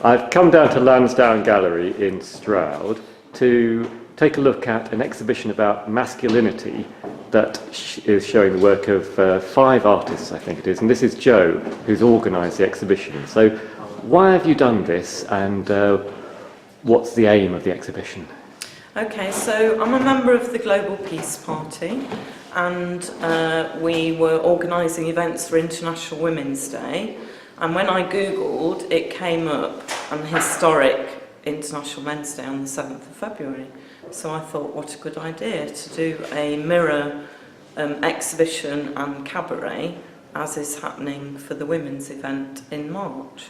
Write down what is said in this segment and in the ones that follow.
I've come down to Lansdown Gallery in Stroud to take a look at an exhibition about masculinity that is showing the work of 5 artists, I think it is, and this is Joe, who's organised the exhibition. So why have you done this, and what's the aim of the exhibition? Okay, so I'm a member of the Global Peace Party, and we were organising events for International Women's Day, and when I googled, it came up an historic International Men's Day on the 7th of February. So I thought, what a good idea to do a mirror exhibition and cabaret, as is happening for the women's event in March.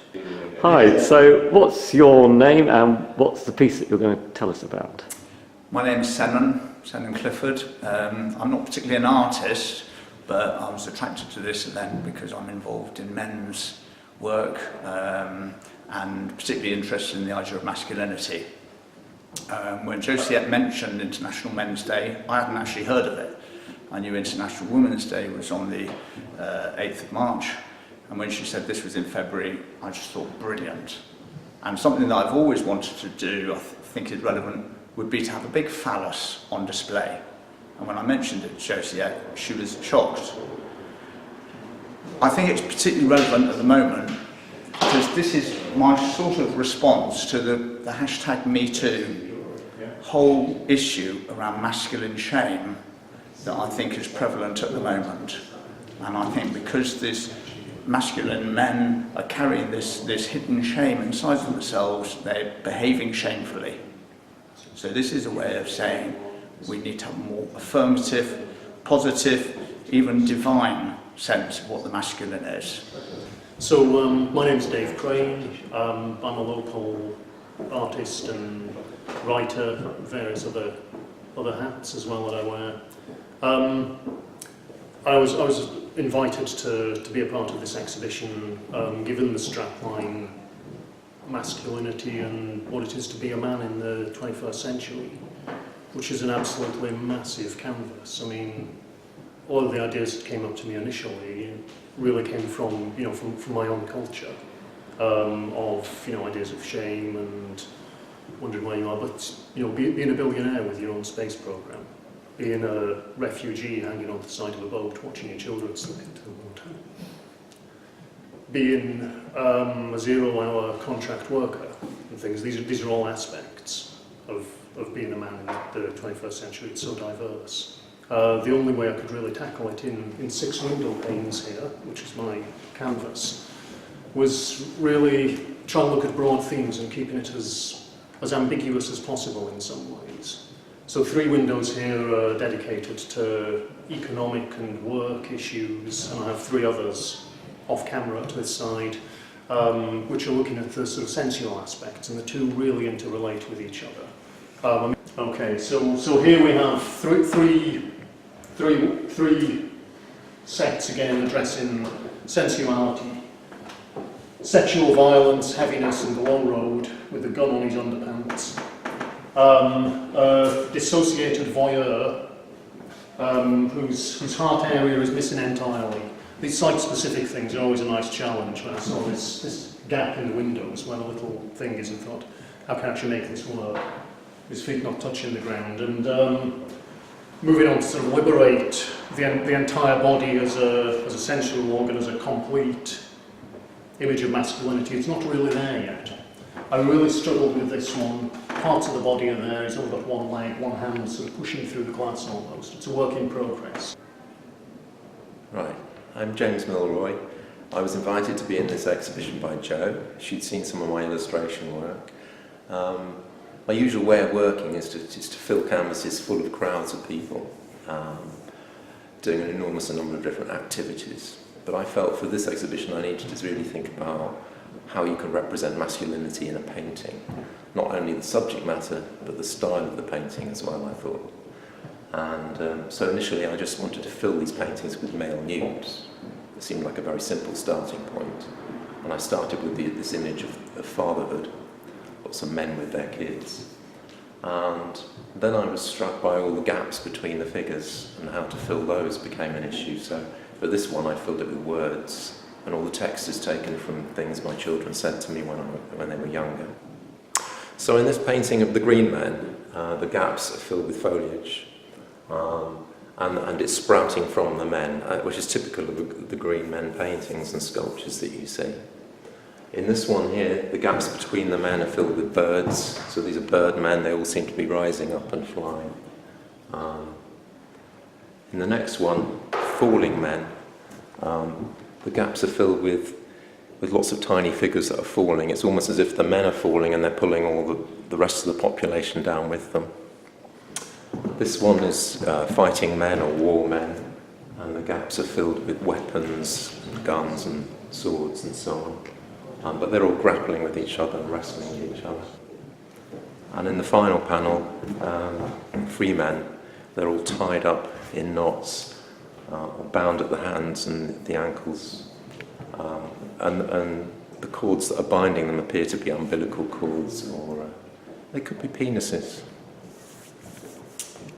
Hi, so what's your name and what's the piece that you're going to tell us about? My name's Senan Clifford. I'm not particularly an artist, but I was attracted to this event because I'm involved in men's work and particularly interested in the idea of masculinity. When Josiette mentioned International Men's Day, I hadn't actually heard of it. I knew International Women's Day was on the 8th of March, and when she said this was in February, I just thought brilliant. And something that I've always wanted to do, I think is relevant, would be to have a big phallus on display. And when I mentioned it to Josiette, she was shocked. I think it's particularly relevant at the moment because this is my sort of response to the hashtag #MeToo whole issue around masculine shame that I think is prevalent at the moment. And I think because these masculine men are carrying this hidden shame inside themselves, they're behaving shamefully. So this is a way of saying we need to have a more affirmative, positive, even divine sense of what the masculine is. So my name's Dave Crane. I'm a local artist and writer, various other hats as well that I wear. I was invited to be a part of this exhibition, given the strapline masculinity and what it is to be a man in the 21st century, which is an absolutely massive canvas. I mean, all of the ideas that came up to me initially really came from my own culture, of ideas of shame and wondering where you are. But being a billionaire with your own space program, being a refugee hanging on the side of a boat watching your children slip into the water, being a 0-hour contract worker and things. These are all aspects of being a man in the 21st century. It's so diverse. The only way I could really tackle it in 6 window panes here, which is my canvas, was really trying to look at broad themes and keeping it as ambiguous as possible in some ways. So 3 windows here are dedicated to economic and work issues, and I have 3 others off camera to this side, which are looking at the sort of sensual aspects, and the 2 really interrelate with each other. Okay, so here we have three sets again addressing sensuality, sexual violence, heaviness, and the long road with the gun on his underpants. A dissociated voyeur whose heart area is missing entirely. These site-specific things are always a nice challenge. When I saw this gap in the windows where the little thing is and thought, how can I actually make this work? His feet not touching the ground, and moving on to sort of liberate the entire body as a sensual organ, as a complete image of masculinity. It's not really there yet. I really struggled with this one. Parts of the body are there. He's only got one leg, one hand, sort of pushing through the glass almost. It's a work in progress. Right, I'm James Milroy. I was invited to be in this exhibition by Jo. She'd seen some of my illustration work. My usual way of working is to fill canvases full of crowds of people, doing an enormous number of different activities. But I felt for this exhibition I needed to really think about how you can represent masculinity in a painting. Not only the subject matter, but the style of the painting as well, I thought. And so initially I just wanted to fill these paintings with male nudes. It seemed like a very simple starting point. And I started with this image of fatherhood. Lots of men with their kids. And then I was struck by all the gaps between the figures, and how to fill those became an issue. So for this one I filled it with words and all the text is taken from things my children said to me when they were younger. So in this painting of the Green Man, the gaps are filled with foliage, and it's sprouting from the men, which is typical of the Green Men paintings and sculptures that you see. In this one here, the gaps between the men are filled with birds, so these are bird men, they all seem to be rising up and flying. In the next one, falling men, the gaps are filled with lots of tiny figures that are falling. It's almost as if the men are falling and they're pulling all the rest of the population down with them. This one is fighting men or war men, and the gaps are filled with weapons and guns and swords and so on. But they're all grappling with each other and wrestling with each other. And in the final panel, free men, they're all tied up in knots, or bound at the hands and the ankles. And the cords that are binding them appear to be umbilical cords, or they could be penises.